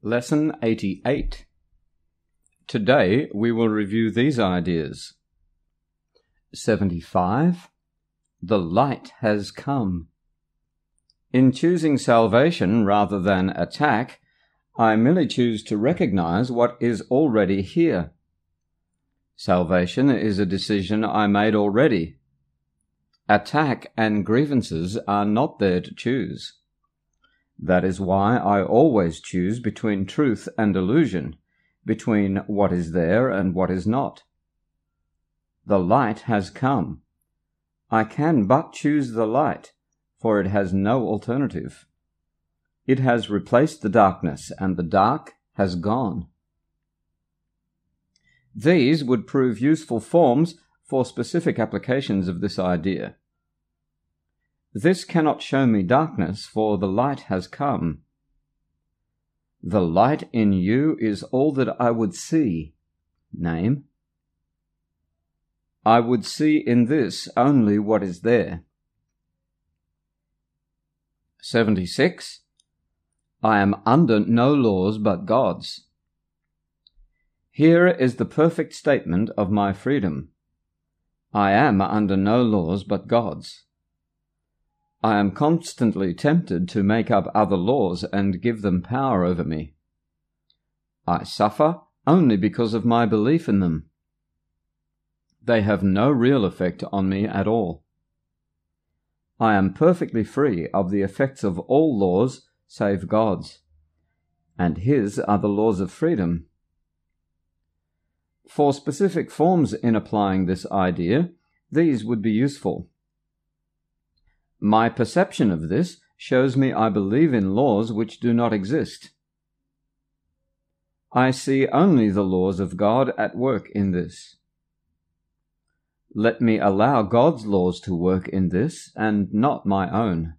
Lesson 88. Today we will review these ideas. 75. The light has come. In choosing salvation rather than attack, I merely choose to recognize what is already here. Salvation is a decision I made already. Attack and grievances are not there to choose. That is why I always choose between truth and illusion, between what is there and what is not. The light has come. I can but choose the light, for it has no alternative. It has replaced the darkness, and the dark has gone. These would prove useful forms for specific applications of this idea. This cannot show me darkness, for the light has come. The light in you is all that I would see. Name. I would see in this only what is there. 76. I am under no laws but God's. Here is the perfect statement of my freedom. I am under no laws but God's. I am constantly tempted to make up other laws and give them power over me. I suffer only because of my belief in them. They have no real effect on me at all. I am perfectly free of the effects of all laws save God's, and His are the laws of freedom. For specific forms in applying this idea, these would be useful. My perception of this shows me I believe in laws which do not exist. I see only the laws of God at work in this. Let me allow God's laws to work in this, and not my own.